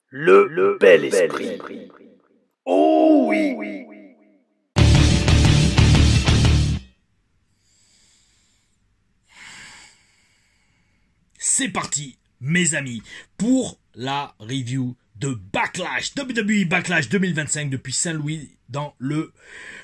Le bel esprit. Oh oui. C'est parti, mes amis, pour la review de Backlash, WWE Backlash 2025 depuis Saint-Louis dans le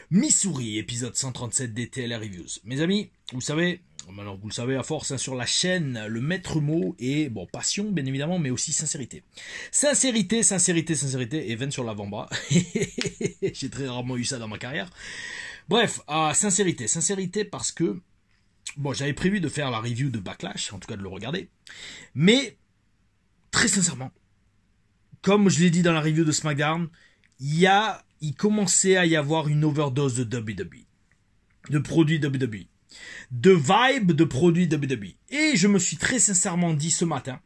Missouri, épisode 137 des TLR Reviews. Mes amis, vous savez, alors vous le savez à force, sur la chaîne, le maître mot est, bon, passion bien évidemment, mais aussi sincérité. Sincérité, et veine sur l'avant-bras. J'ai très rarement eu ça dans ma carrière. Bref, sincérité parce que, bon, j'avais prévu de faire la review de Backlash, en tout cas de le regarder, mais, très sincèrement, comme je l'ai dit dans la review de SmackDown, il commençait à y avoir une overdose de WWE, de produits WWE, de vibes de produits WWE. Et je me suis très sincèrement dit ce matin,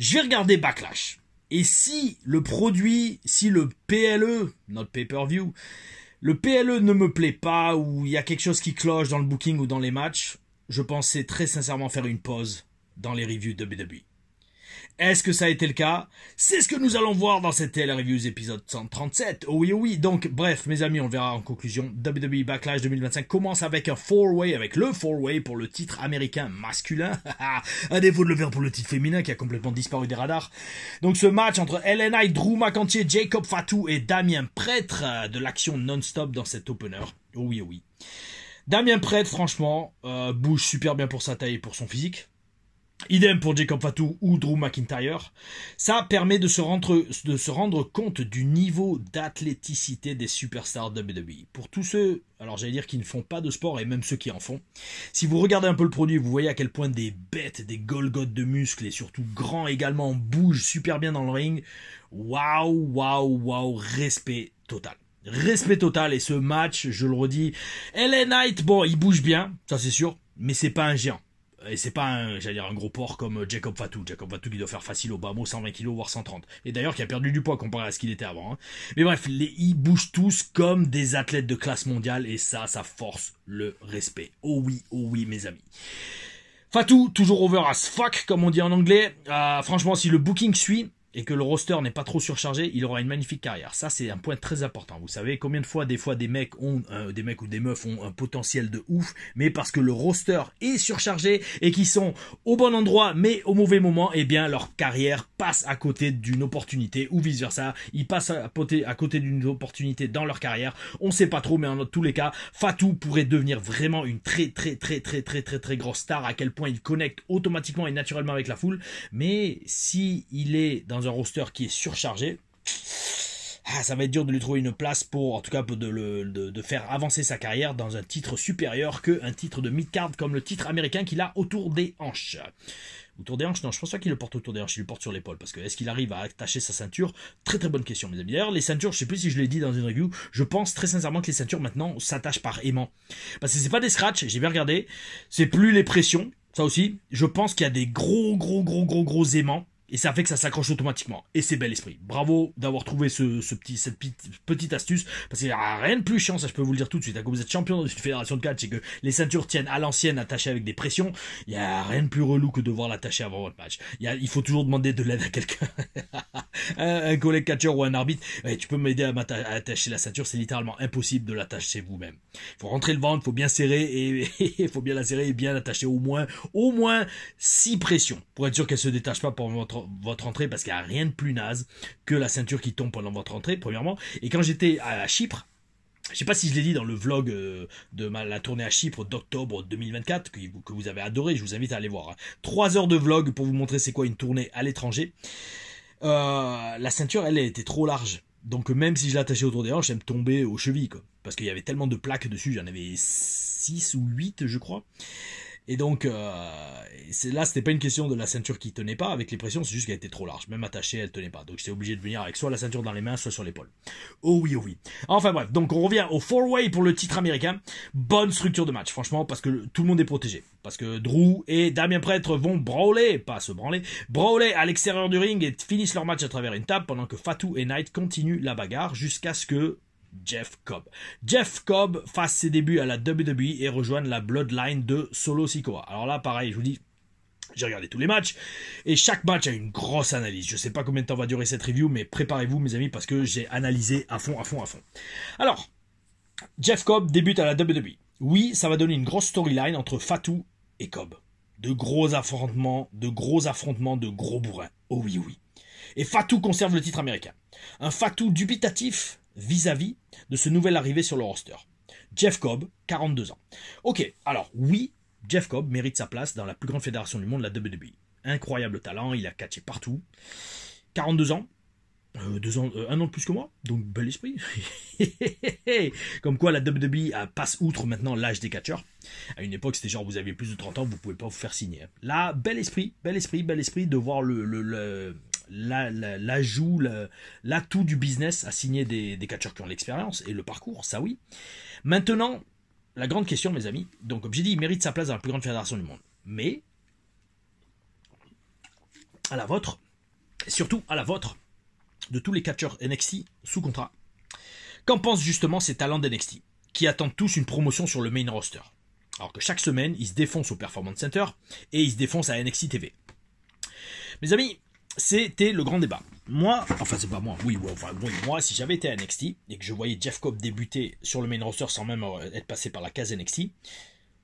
je vais regarder Backlash. Et si le produit, si le PLE, notre pay-per-view, le PLE ne me plaît pas, ou il y a quelque chose qui cloche dans le booking ou dans les matchs, je pensais très sincèrement faire une pause dans les reviews WWE. Est-ce que ça a été le cas? C'est ce que nous allons voir dans cette TL Reviews épisode 137. Oh oui. Donc, bref, mes amis, on verra en conclusion. WWE Backlash 2025 commence avec un four-way, avec le four-way pour le titre américain masculin. À défaut de le faire pour le titre féminin qui a complètement disparu des radars. Donc, ce match entre LA Knight, Drew McIntyre, Jacob Fatu et Damien Prêtre, de l'action non-stop dans cet opener. Oh oui. Damien Prêtre, franchement, bouge super bien pour sa taille et pour son physique. Idem pour Jacob Fatu ou Drew McIntyre. Ça permet de se rendre compte du niveau d'athléticité des superstars WWE. Pour tous ceux, alors j'allais dire qui ne font pas de sport et même ceux qui en font, si vous regardez un peu le produit, vous voyez à quel point des bêtes, des golgotes de muscles et surtout grands également bougent super bien dans le ring. Waouh, respect total. Respect total, et ce match, je le redis, LA Knight, bon, il bouge bien, ça c'est sûr, mais c'est pas un géant. Et c'est pas un gros porc comme Jacob Fatu. Jacob Fatu qui doit faire facile au bas mot 120 kg voire 130. Et d'ailleurs qui a perdu du poids comparé à ce qu'il était avant. Hein. Mais bref, ils bougent tous comme des athlètes de classe mondiale et ça force le respect. Oh oui mes amis. Fatu, toujours over as fuck comme on dit en anglais. Franchement, si le booking suit et que le roster n'est pas trop surchargé, il aura une magnifique carrière. Ça, c'est un point très important. Vous savez combien de fois, des mecs ou des meufs ont un potentiel de ouf, mais parce que le roster est surchargé et qu'ils sont au bon endroit, mais au mauvais moment, eh bien, leur carrière passe à côté d'une opportunité, ou vice versa. Ils passent à côté d'une opportunité dans leur carrière. On sait pas trop, mais en tous les cas, Fatu pourrait devenir vraiment une très grosse star, à quel point il connecte automatiquement et naturellement avec la foule. Mais si il est dans un roster qui est surchargé, ça va être dur de lui trouver une place pour, en tout cas, de faire avancer sa carrière dans un titre supérieur qu'un titre de mid-card comme le titre américain qu'il a autour des hanches. Autour des hanches, non, je pense pas qu'il le porte autour des hanches, il le porte sur l'épaule, parce que est-ce qu'il arrive à attacher sa ceinture? Très bonne question, mes amis. D'ailleurs, les ceintures, je sais plus si je l'ai dit dans une review, je pense très sincèrement que les ceintures maintenant s'attachent par aimant. Parce que c'est pas des scratchs, j'ai bien regardé, c'est plus les pressions, ça aussi, je pense qu'il y a des gros aimants. Et ça fait que ça s'accroche automatiquement. Et c'est bel esprit. Bravo d'avoir trouvé cette petite astuce. Parce qu'il n'y a rien de plus chiant, ça je peux vous le dire tout de suite. Quand vous êtes champion d'une fédération de catch et que les ceintures tiennent à l'ancienne attachées avec des pressions, il n'y a rien de plus relou que de devoir l'attacher avant votre match. Il faut toujours demander de l'aide à quelqu'un. un collègue catcheur ou un arbitre. Ouais, tu peux m'aider à attacher la ceinture, c'est littéralement impossible de l'attacher vous-même. Il faut rentrer le ventre, il faut bien serrer et il faut bien la serrer et bien l'attacher au moins 6 pressions pour être sûr qu'elle se détache pas pour votre entrée, parce qu'il n'y a rien de plus naze que la ceinture qui tombe pendant votre entrée, premièrement. Et quand j'étais à Chypre, je sais pas si je l'ai dit dans le vlog de la tournée à Chypre d'octobre 2024, que vous avez adoré, je vous invite à aller voir. 3 heures de vlog pour vous montrer c'est quoi une tournée à l'étranger. La ceinture, elle était trop large. Donc même si je l'attachais autour des hanches, elle me tombait aux chevilles, quoi. Parce qu'il y avait tellement de plaques dessus, j'en avais 6 ou 8, je crois. Et donc, là, c'était pas une question de la ceinture qui tenait pas avec les pressions, c'est juste qu'elle était trop large. Même attachée, elle tenait pas. Donc, j'étais obligé de venir avec soit la ceinture dans les mains, soit sur l'épaule. Oh oui. Enfin bref, donc on revient au four-way pour le titre américain. Bonne structure de match, franchement, parce que tout le monde est protégé. Parce que Drew et Damien Prêtre vont brawler à l'extérieur du ring et finissent leur match à travers une table, pendant que Fatu et Knight continuent la bagarre jusqu'à ce que Jeff Cobb fasse ses débuts à la WWE et rejoigne la Bloodline de Solo Sikoa. Alors là, pareil, je vous dis, J'ai regardé tous les matchs, et chaque match a une grosse analyse. Je sais pas combien de temps va durer cette review, mais préparez-vous mes amis, parce que j'ai analysé à fond. Alors, Jeff Cobb débute à la WWE. Oui, ça va donner une grosse storyline entre Fatou et Cobb. De gros affrontements, de gros bourrins. Oh oui. Et Fatou conserve le titre américain. Un Fatou dubitatif vis-à-vis de ce nouvel arrivé sur le roster. Jeff Cobb, 42 ans. Ok, alors oui, Jeff Cobb mérite sa place dans la plus grande fédération du monde, la WWE. Incroyable talent, il a catché partout. 42 ans, 1 an de plus que moi, donc bel esprit. Comme quoi la WWE passe outre maintenant l'âge des catcheurs. À une époque, c'était genre vous aviez plus de 30 ans, vous pouvez pas vous faire signer. Là, bel esprit de voir l'ajout, l'atout du business à signer des catcheurs qui ont l'expérience et le parcours, ça oui. Maintenant, la grande question, mes amis, donc comme j'ai dit, il mérite sa place dans la plus grande fédération du monde. Mais, à la vôtre, et surtout à la vôtre, de tous les catcheurs NXT sous contrat, qu'en pensent justement ces talents d'NXT, qui attendent tous une promotion sur le main roster, alors que chaque semaine, ils se défoncent au Performance Center, et ils se défoncent à NXT TV. Mes amis, c'était le grand débat. Moi, enfin c'est pas moi, moi si j'avais été à NXT et que je voyais Jeff Cobb débuter sur le main roster sans même être passé par la case NXT,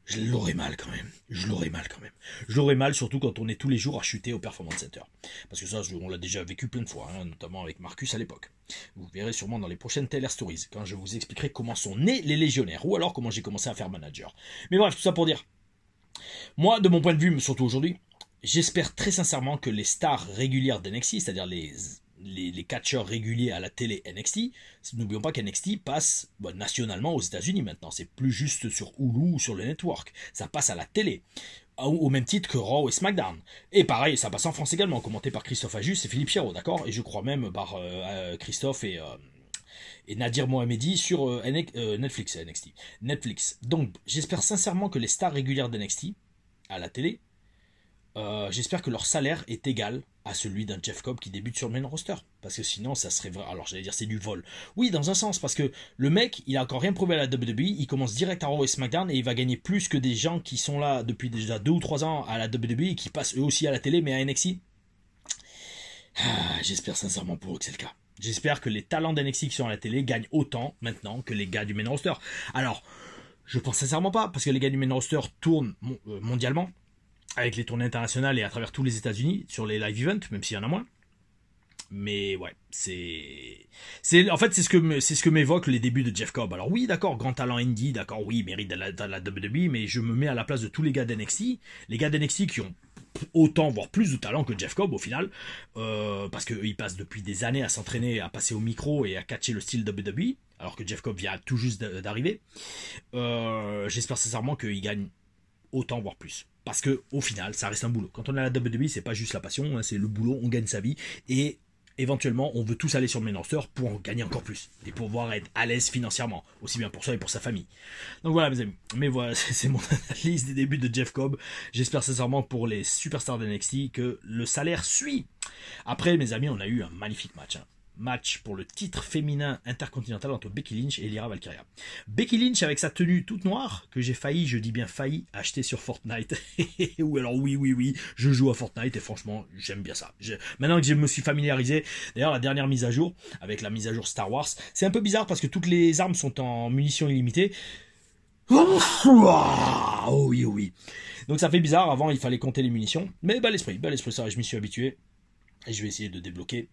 je l'aurais mal quand même. Je l'aurais mal surtout quand on est tous les jours à chuter au Performance Center. Parce que ça, on l'a déjà vécu plein de fois, notamment avec Marcus à l'époque. Vous verrez sûrement dans les prochaines Taylor Stories, quand je vous expliquerai comment sont nés les légionnaires, ou alors comment j'ai commencé à faire manager. Mais bref, tout ça pour dire, moi, de mon point de vue, surtout aujourd'hui, j'espère très sincèrement que les stars régulières d'NXT, c'est-à-dire les catcheurs réguliers à la télé NXT, n'oublions pas qu'NXT passe nationalement aux États-Unis maintenant. C'est plus juste sur Hulu ou sur le network. Ça passe à la télé. Au même titre que Raw et SmackDown. Et pareil, ça passe en France également, commenté par Christophe Ajus et Philippe Chiraud, d'accord? Et je crois même par Christophe et Nadir Mohamedi sur Netflix, NXT. Netflix. Donc, j'espère sincèrement que les stars régulières d'NXT à la télé, j'espère que leur salaire est égal à celui d'un Jeff Cobb qui débute sur le main roster. Parce que sinon, ça serait vrai. Alors, j'allais dire, c'est du vol. Oui, dans un sens, parce que le mec, il a encore rien prouvé à la WWE. Il commence direct à Raw et SmackDown et il va gagner plus que des gens qui sont là depuis déjà 2 ou 3 ans à la WWE et qui passent eux aussi à la télé, mais à NXT. J'espère sincèrement pour eux que c'est le cas. J'espère que les talents d'NXT qui sont à la télé gagnent autant maintenant que les gars du main roster. Alors, je pense sincèrement pas, parce que les gars du main roster tournent mondialement, avec les tournées internationales et à travers tous les États-Unis, sur les live events, même s'il y en a moins. Mais ouais, en fait, c'est ce que m'évoque les débuts de Jeff Cobb. Alors oui, d'accord, grand talent indie, d'accord, oui, mérite de la WWE, mais je me mets à la place de tous les gars d'NXT. Les gars d'NXT qui ont autant, voire plus de talent que Jeff Cobb au final, parce qu'ils passent depuis des années à s'entraîner, à passer au micro et à catcher le style WWE, alors que Jeff Cobb vient tout juste d'arriver. J'espère sincèrement qu'il gagne autant, voire plus. Parce que au final, ça reste un boulot. Quand on est à la WWE, c'est pas juste la passion, c'est le boulot, on gagne sa vie, et éventuellement, on veut tous aller sur le main roster pour en gagner encore plus, et pouvoir être à l'aise financièrement, aussi bien pour soi et pour sa famille. Donc voilà mes amis, mais voilà, c'est mon analyse des débuts de Jeff Cobb. J'espère sincèrement pour les superstars de NXT que le salaire suit. Après mes amis, on a eu un magnifique match, match pour le titre féminin intercontinental entre Becky Lynch et Lyra Valkyria. Becky Lynch avec sa tenue toute noire, que j'ai failli, je dis bien failli, acheter sur Fortnite. Ou alors oui, je joue à Fortnite et franchement, j'aime bien ça. Maintenant que je me suis familiarisé, d'ailleurs la dernière mise à jour, avec la mise à jour Star Wars, c'est un peu bizarre parce que toutes les armes sont en munitions illimitées. Oh oui. Donc ça fait bizarre, avant il fallait compter les munitions, mais bel esprit, ça je m'y suis habitué. Et je vais essayer de débloquer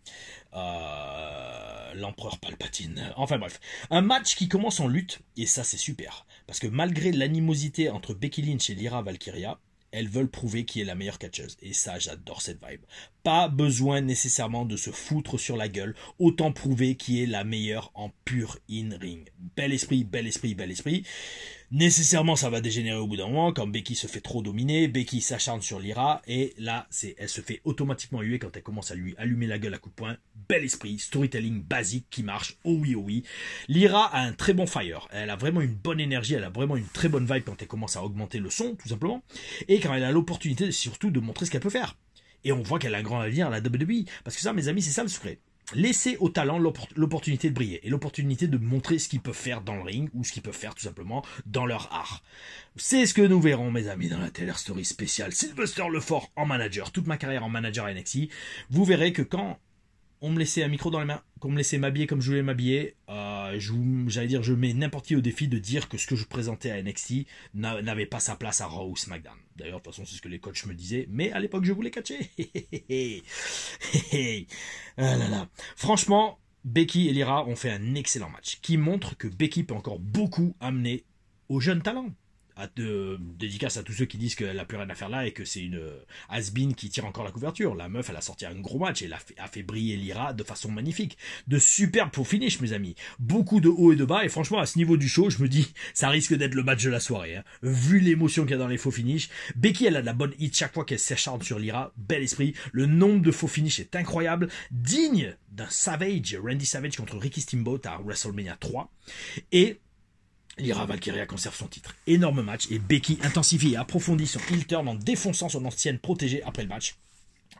l'empereur Palpatine. Enfin bref, un match qui commence en lutte, et ça c'est super. Parce que malgré l'animosité entre Becky Lynch et Lyra Valkyria, elles veulent prouver qui est la meilleure catcheuse. Et ça, j'adore cette vibe. Pas besoin nécessairement de se foutre sur la gueule. Autant prouver qui est la meilleure en pur in-ring. Bel esprit. Nécessairement, ça va dégénérer au bout d'un moment, quand Becky se fait trop dominer, Becky s'acharne sur Lyra, et là, elle se fait automatiquement huer quand elle commence à lui allumer la gueule à coups de poing. Bel esprit, storytelling basique qui marche, oh oui. Lyra a un très bon fire, elle a vraiment une bonne énergie, elle a vraiment une très bonne vibe quand elle commence à augmenter le son, tout simplement, et quand elle a l'opportunité surtout de montrer ce qu'elle peut faire. Et on voit qu'elle a un grand avenir à la WWE, parce que ça, mes amis, c'est ça le secret. laisser au talent l'opportunité de briller et l'opportunité de montrer ce qu'ils peuvent faire dans le ring ou ce qu'ils peuvent faire tout simplement dans leur art. C'est ce que nous verrons, mes amis, dans la Taylor Story spéciale Sylvester Lefort en manager. Toute ma carrière en manager à NXT, vous verrez que quand on me laissait un micro dans les mains, qu'on me laissait m'habiller comme je voulais m'habiller, je mets n'importe qui au défi de dire que ce que je présentais à NXT n'avait pas sa place à Raw ou SmackDown. D'ailleurs, de toute façon, c'est ce que les coachs me disaient, mais à l'époque, je voulais catcher. Ah là là. Franchement, Becky et Lyra ont fait un excellent match, qui montre que Becky peut encore beaucoup amener aux jeunes talents. Dédicace à tous ceux qui disent qu'elle n'a plus rien à faire là et que c'est une has-been qui tire encore la couverture. La meuf, elle a sorti un gros match et elle a fait briller Lyra de façon magnifique. De superbes faux finish, mes amis. Beaucoup de hauts et de bas, et franchement, à ce niveau du show, je me dis, ça risque d'être le match de la soirée. Hein. Vu l'émotion qu'il y a dans les faux finish, Becky, elle a de la bonne hit chaque fois qu'elle s'acharne sur Lyra. Bel esprit. Le nombre de faux finish est incroyable. Digne d'un Savage, Randy Savage contre Ricky Steamboat à WrestleMania 3. Et Lyra Valkyria conserve son titre. Énorme match et Becky intensifie et approfondit son heel turn en défonçant son ancienne protégée après le match.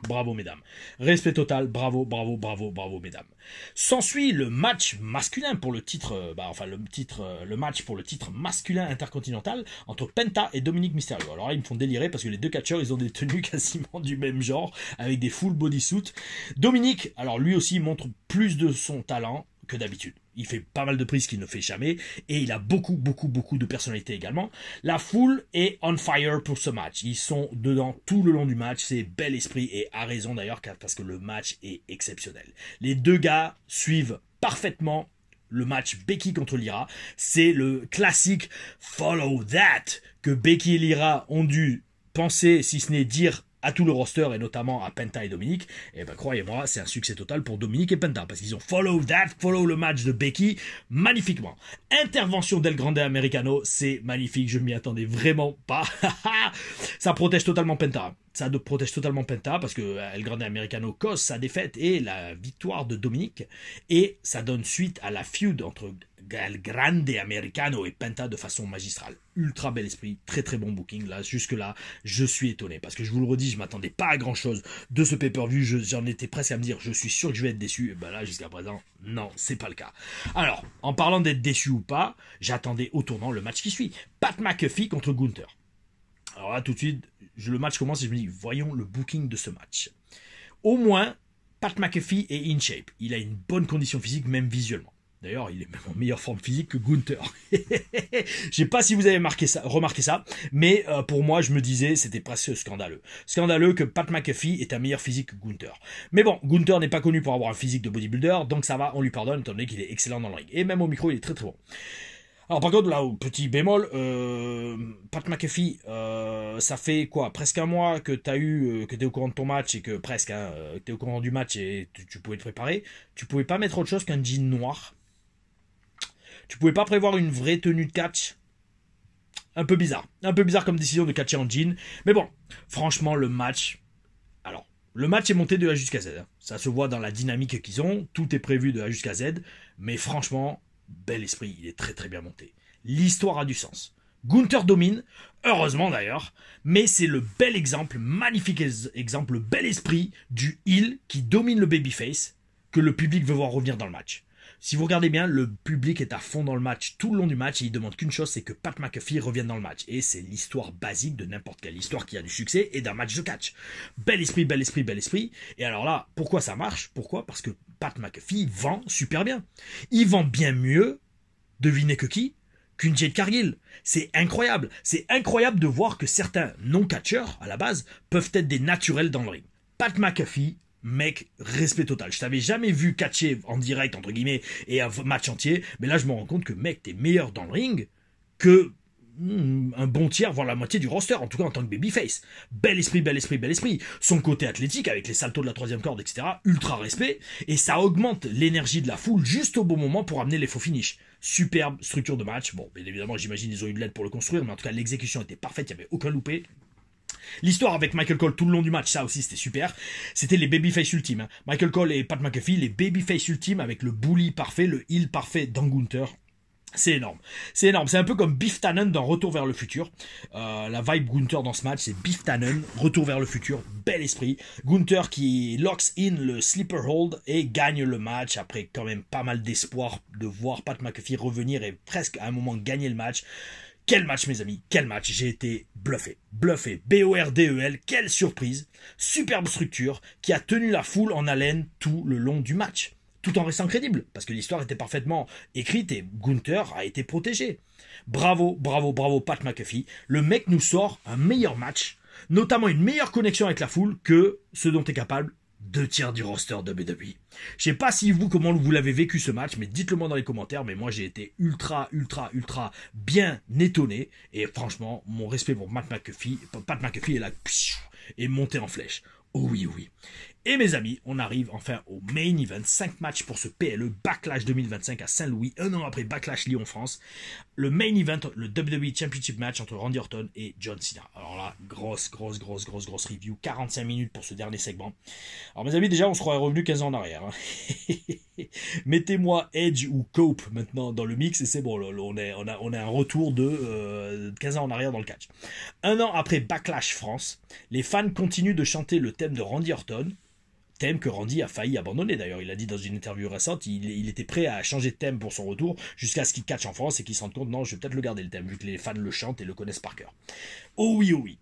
Bravo mesdames. Respect total, bravo, bravo, bravo, bravo mesdames. S'ensuit le match masculin pour le titre, le match pour le titre masculin intercontinental entre Penta et Dominic Mysterio. Alors là, ils me font délirer parce que les deux catcheurs, ils ont des tenues quasiment du même genre, avec des full bodysuits. Dominic, alors lui aussi montre plus de son talent que d'habitude. Il fait pas mal de prises qu'il ne fait jamais et il a beaucoup de personnalité également. La foule est on fire pour ce match. Ils sont dedans tout le long du match. C'est bel esprit et à raison d'ailleurs parce que le match est exceptionnel. Les deux gars suivent parfaitement le match Becky contre Lyra. C'est le classique follow that que Becky et Lyra ont dû penser, si ce n'est dire à tout le roster et notamment à Penta et Dominic, et ben croyez-moi, c'est un succès total pour Dominic et Penta parce qu'ils ont follow le match de Becky magnifiquement. Intervention d'El Grande Americano, c'est magnifique, je m'y attendais vraiment pas. Ça protège totalement Penta. Ça protège totalement Penta parce que El Grande Americano cause sa défaite et la victoire de Dominic et ça donne suite à la feud entre El Grande Americano et Penta de façon magistrale. Ultra bel esprit, très très bon booking. Là, jusque là, je suis étonné parce que je vous le redis, je m'attendais pas à grand chose de ce pay-per-view. J'en étais presque à me dire, je suis sûr que je vais être déçu. Et ben là, jusqu'à présent, non, c'est pas le cas. Alors, en parlant d'être déçu ou pas, j'attendais au tournant le match qui suit. Pat McAfee contre Gunther. Alors là, tout de suite, le match commence et je me dis, voyons le booking de ce match. Au moins, Pat McAfee est in shape. Il a une bonne condition physique, même visuellement. D'ailleurs, il est même en meilleure forme physique que Gunther. Je sais pas si vous avez remarqué ça, mais pour moi, je me disais, c'était presque scandaleux. Scandaleux que Pat McAfee ait un meilleur physique que Gunther. Mais bon, Gunther n'est pas connu pour avoir un physique de bodybuilder, donc ça va, on lui pardonne, étant donné qu'il est excellent dans le ring. Et même au micro, il est très très bon. Alors par contre, là, au petit bémol, Pat McAfee, ça fait quoi, presque un mois que t'es au courant de ton match et que presque, t'es au courant du match et tu pouvais te préparer. Tu pouvais pas mettre autre chose qu'un jean noir. Tu pouvais pas prévoir une vraie tenue de catch. Un peu bizarre comme décision de catcher en jean. Mais bon, franchement, le match est monté de A jusqu'à Z. Hein. Ça se voit dans la dynamique qu'ils ont. Tout est prévu de A jusqu'à Z. Mais franchement, bel esprit, il est très très bien monté. L'histoire a du sens. Gunther domine, heureusement d'ailleurs, mais c'est le bel exemple, magnifique exemple, le bel esprit du heel qui domine le babyface que le public veut voir revenir dans le match. Si vous regardez bien, le public est à fond dans le match tout le long du match et il demande qu'une chose, c'est que Pat McAfee revienne dans le match. Et c'est l'histoire basique de n'importe quelle histoire qui a du succès et d'un match de catch. Bel esprit, bel esprit, bel esprit. Et alors là, pourquoi ça marche? Pourquoi? Parce que Pat McAfee vend super bien. Il vend bien mieux, devinez que qui? Qu'une Jade Cargill. C'est incroyable. C'est incroyable de voir que certains non-catcheurs, à la base, peuvent être des naturels dans le ring. Pat McAfee, mec, respect total. Je t'avais jamais vu catcher en direct, entre guillemets, et un match entier, mais là je me rends compte que, mec, t'es meilleur dans le ring que un bon tiers, voire la moitié du roster, en tout cas en tant que babyface. Bel esprit, bel esprit, bel esprit. Son côté athlétique, avec les saltos de la troisième corde, etc., ultra respect, et ça augmente l'énergie de la foule juste au bon moment pour amener les faux finishes. Superbe structure de match. Bon, bien évidemment, j'imagine ils ont eu de l'aide pour le construire, mais en tout cas, l'exécution était parfaite, il n'y avait aucun loupé. L'histoire avec Michael Cole tout le long du match, ça aussi c'était super. C'était les babyface ultimes. Hein. Michael Cole et Pat McAfee, les babyface ultimes avec le bully parfait, le heel parfait dans Gunther. C'est énorme. C'est énorme. C'est un peu comme Biff Tannen dans Retour vers le futur. La vibe Gunther dans ce match, c'est Biff Tannen, Retour vers le futur, bel esprit. Gunther qui locks in le sleeper hold et gagne le match après quand même pas mal d'espoir de voir Pat McAfee revenir et presque à un moment gagner le match. Quel match, mes amis, quel match. J'ai été bluffé. Bluffé. B-O-R-D-E-L. Quelle surprise. Superbe structure qui a tenu la foule en haleine tout le long du match. Tout en restant crédible, parce que l'histoire était parfaitement écrite et Gunther a été protégé. Bravo, bravo, bravo Pat McAfee. Le mec nous sort un meilleur match, notamment une meilleure connexion avec la foule que ce dont est capable 2/3 du roster de WWE. Je sais pas si vous, comment vous l'avez vécu ce match, mais dites-le moi dans les commentaires, mais moi j'ai été ultra bien étonné, et franchement, mon respect pour Pat McAfee est là, est monté en flèche. Oh oui, oui. Et mes amis, on arrive enfin au main event, 5 matchs pour ce PLE Backlash 2025 à Saint-Louis, un an après Backlash Lyon-France. Le main event, le WWE Championship match entre Randy Orton et John Cena. Alors là, grosse review, 45 minutes pour ce dernier segment. Alors mes amis, déjà on se croirait revenu 15 ans en arrière. Hein. Mettez-moi Edge ou Cope maintenant dans le mix et c'est bon, on a un retour de 15 ans en arrière dans le catch. Un an après Backlash France, les fans continuent de chanter le thème de Randy Orton, thème que Randy a failli abandonner d'ailleurs. Il a dit dans une interview récente, il était prêt à changer de thème pour son retour jusqu'à ce qu'il catch en France et qu'il se rende compte, non, je vais peut-être le garder le thème vu que les fans le chantent et le connaissent par cœur. Oh oui, oh oui.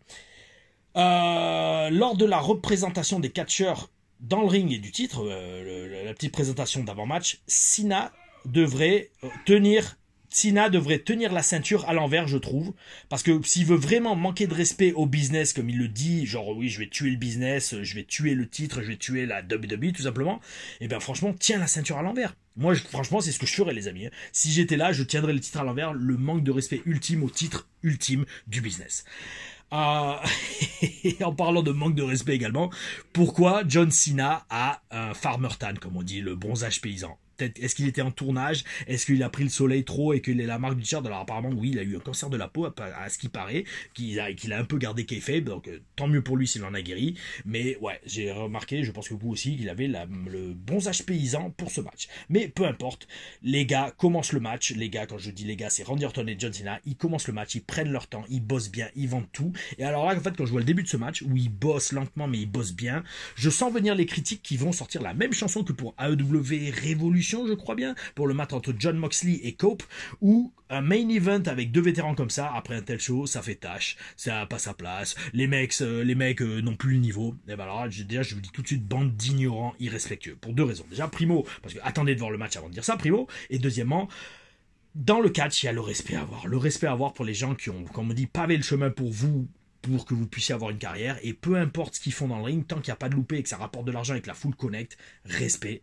Lors de la représentation des catcheurs dans le ring et du titre, la petite présentation d'avant-match, Cena devrait tenir la ceinture à l'envers, je trouve. Parce que s'il veut vraiment manquer de respect au business, comme il le dit, genre oui, je vais tuer le business, je vais tuer le titre, je vais tuer la WWE, tout simplement, et bien franchement, tiens la ceinture à l'envers. Moi, franchement, c'est ce que je ferais, les amis. Si j'étais là, je tiendrais le titre à l'envers, le manque de respect ultime au titre ultime du business. Et en parlant de manque de respect également, pourquoi John Cena a un farmer tan, comme on dit, le bronzage paysan? Est-ce qu'il était en tournage? Est-ce qu'il a pris le soleil trop et qu'il est la marque du t-shirt? Alors apparemment oui, il a eu un cancer de la peau à ce qui paraît, qu'il a un peu gardé kayfabe, donc tant mieux pour lui s'il en a guéri. Mais ouais, j'ai remarqué, je pense que vous aussi, qu'il avait le bronzage paysan pour ce match. Mais peu importe, les gars commencent le match. Les gars, quand je dis les gars, c'est Randy Orton et John Cena. Ils commencent le match, ils prennent leur temps, ils bossent bien, ils vendent tout. Et alors là, en fait, quand je vois le début de ce match où ils bossent lentement mais ils bossent bien, je sens venir les critiques qui vont sortir la même chanson que pour AEW Revolution, je crois bien, pour le match entre Jon Moxley et Cope, où un main event avec deux vétérans comme ça, après un tel show, ça fait tâche, ça n'a pas sa place, les mecs n'ont plus le niveau. Et ben alors déjà, je vous dis tout de suite, bande d'ignorants irrespectueux, pour deux raisons. Déjà, primo, parce que attendez de voir le match avant de dire ça, primo, et deuxièmement, dans le catch, il y a le respect à avoir. Le respect à avoir pour les gens qui ont, comme on dit, pavé le chemin pour vous, pour que vous puissiez avoir une carrière, et peu importe ce qu'ils font dans le ring, tant qu'il n'y a pas de loupé et que ça rapporte de l'argent et que la foule connecte, respect,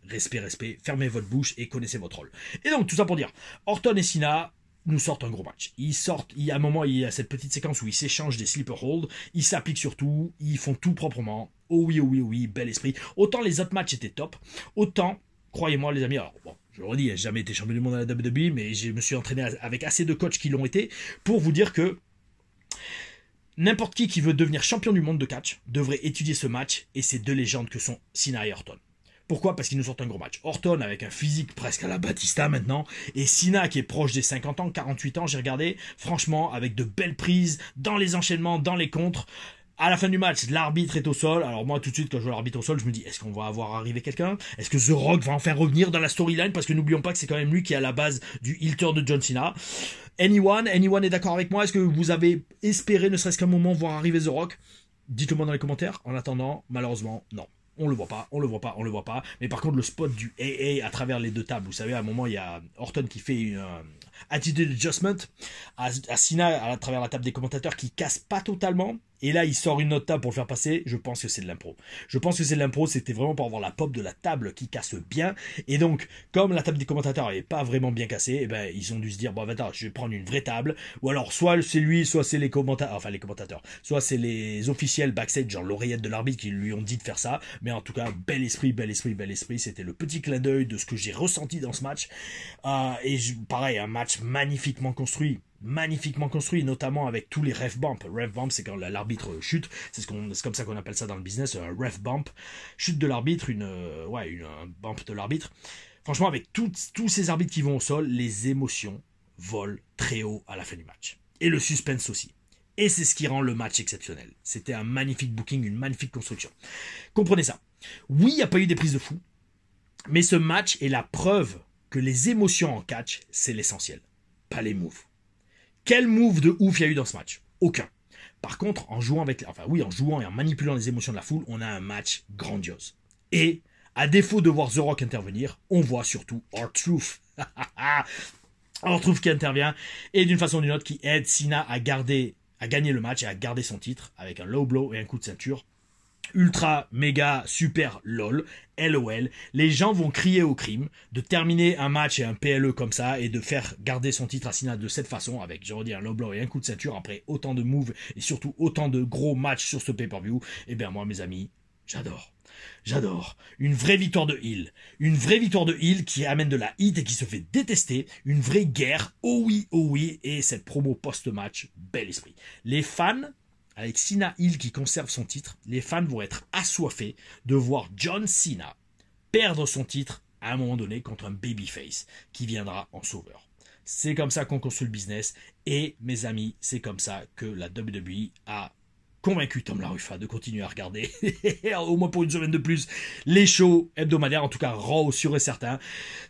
fermez votre bouche et connaissez votre rôle. Et donc, tout ça pour dire, Orton et Cena nous sortent un gros match. Il y a un moment, il y a cette petite séquence où ils s'échangent des sleeper holds, ils s'appliquent sur tout, ils font tout proprement. Oh oui, oh oui, oh oui, bel esprit. Autant les autres matchs étaient top, autant, croyez-moi les amis, alors bon, je le redis, j'ai jamais été champion du monde à la WWE, mais je me suis entraîné avec assez de coachs qui l'ont été, pour vous dire que n'importe qui veut devenir champion du monde de catch devrait étudier ce match et ces deux légendes que sont Cena et Orton. Pourquoi? Parce qu'ils nous sortent un gros match. Orton avec un physique presque à la Batista maintenant, et Cena qui est proche des 50 ans, 48 ans, j'ai regardé, franchement, avec de belles prises, dans les enchaînements, dans les contres. À la fin du match, l'arbitre est au sol. Alors moi, tout de suite, quand je vois l'arbitre au sol, je me dis, est-ce qu'on va avoir arrivé quelqu'un? Est-ce que The Rock va enfin revenir dans la storyline? Parce que n'oublions pas que c'est quand même lui qui est à la base du heel turn de John Cena. Anyone est d'accord avec moi? Est-ce que vous avez espéré, ne serait-ce qu'un moment, voir arriver The Rock? Dites-le moi dans les commentaires. En attendant, malheureusement, non. On le voit pas. Mais par contre, le spot du AA à travers les deux tables, vous savez, à un moment, il y a Orton qui fait une attitude adjustment à Cena à travers la table des commentateurs qui casse pas totalement. Et là, il sort une autre table pour le faire passer. Je pense que c'est de l'impro. C'était vraiment pour avoir la pop de la table qui casse bien. Et donc, comme la table des commentateurs n'est pas vraiment bien cassée, eh ben, ils ont dû se dire, bon, attends, je vais prendre une vraie table. Ou alors, soit c'est lui, soit c'est les commentateurs. Soit c'est les officiels backstage, genre l'oreillette de l'arbitre qui lui ont dit de faire ça. Mais en tout cas, bel esprit. C'était le petit clin d'œil de ce que j'ai ressenti dans ce match. Pareil, un match magnifiquement construit, notamment avec tous les ref bumps. Ref bump, c'est quand l'arbitre chute, c'est comme ça qu'on appelle ça dans le business, un ref bump, chute de l'arbitre, un bump de l'arbitre. Franchement, avec tous ces arbitres qui vont au sol, les émotions, vole très haut à la fin du match. Et le suspense aussi. Et c'est ce qui rend le match exceptionnel. C'était un magnifique booking, une magnifique construction. Comprenez ça. Oui, il n'y a pas eu des prises de fou, mais ce match est la preuve que les émotions en catch, c'est l'essentiel, pas les moves. Quel move de ouf il y a eu dans ce match? Aucun. Par contre, en jouant et en manipulant les émotions de la foule, on a un match grandiose. Et, à défaut de voir The Rock intervenir, on voit surtout R-Truth. R-Truth qui intervient, et d'une façon ou d'une autre, qui aide Cena à gagner le match et à garder son titre, avec un low blow et un coup de ceinture. Ultra, méga, super, lol, LOL. Les gens vont crier au crime de terminer un match et un PLE comme ça et de faire garder son titre à Cena de cette façon avec, je redis, un low blow et un coup de ceinture après autant de moves et surtout autant de gros matchs sur ce pay-per-view. Eh bien moi, mes amis, j'adore. J'adore. Une vraie victoire de heel. Une vraie victoire de heel qui amène de la hit et qui se fait détester. Une vraie guerre. Oh oui. Et cette promo post-match, bel esprit. Les fans, avec Cena heel qui conserve son titre, les fans vont être assoiffés de voir John Cena perdre son titre à un moment donné contre un babyface qui viendra en sauveur. C'est comme ça qu'on construit le business. Et mes amis, c'est comme ça que la WWE a convaincu Tom La Ruffa de continuer à regarder, au moins pour une semaine de plus, les shows hebdomadaires, en tout cas Raw sûr et certain.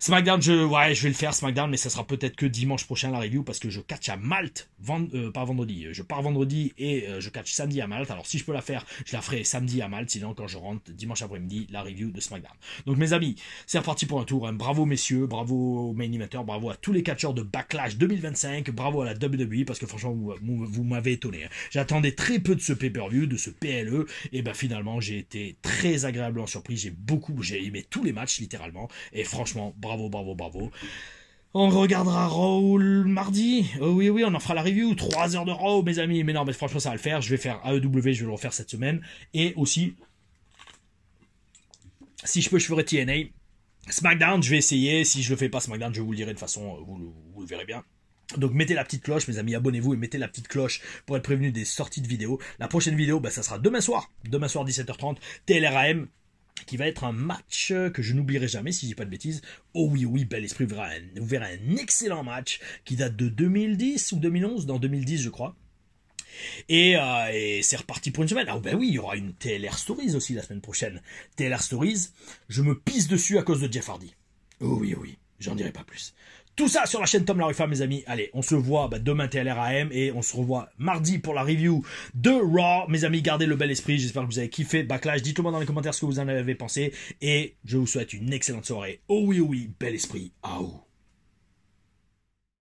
SmackDown, je vais le faire SmackDown, mais ça sera peut-être que dimanche prochain la review, parce que je catch à Malte, pas vendredi, je pars vendredi et je catch samedi à Malte. Alors si je peux la faire, je la ferai samedi à Malte, sinon quand je rentre dimanche après-midi, la review de SmackDown. Donc mes amis, c'est reparti pour un tour, hein. Bravo messieurs, bravo aux main eventers, bravo à tous les catcheurs de Backlash 2025, bravo à la WWE, parce que franchement vous m'avez étonné, hein. J'attendais très peu de ce pay-per-view, de ce PLE, et ben finalement j'ai été très agréablement surpris, j'ai aimé tous les matchs littéralement, et franchement bravo. On regardera Raw mardi. Oh oui, on en fera la review. 3 heures de Raw, mes amis. Mais non, mais franchement, ça va le faire. Je vais faire AEW, je vais le refaire cette semaine. Et aussi, si je peux, je ferai TNA. SmackDown, je vais essayer. Si je le fais pas SmackDown, je vous le dirai de façon, vous le verrez bien. Donc mettez la petite cloche, mes amis, abonnez-vous et mettez la petite cloche pour être prévenu des sorties de vidéos. La prochaine vidéo, ça sera demain soir 17h30, TLRAM, qui va être un match que je n'oublierai jamais, si je dis pas de bêtises. Oh oui, bel esprit, vous verrez un excellent match qui date de 2010 ou 2011, dans 2010 je crois. Et c'est reparti pour une semaine. Ah ben oui, il y aura une TLR Stories aussi la semaine prochaine. TLR Stories, je me pisse dessus à cause de Jeff Hardy. Oh oui, j'en dirai pas plus. Tout ça sur la chaîne Tom La Ruffa, mes amis. Allez, on se voit demain TLRAM et on se revoit mardi pour la review de Raw. Mes amis, gardez le bel esprit. J'espère que vous avez kiffé Backlash. Dites-le-moi dans les commentaires ce que vous en avez pensé. Et je vous souhaite une excellente soirée. Oh oui, bel esprit. Aouh.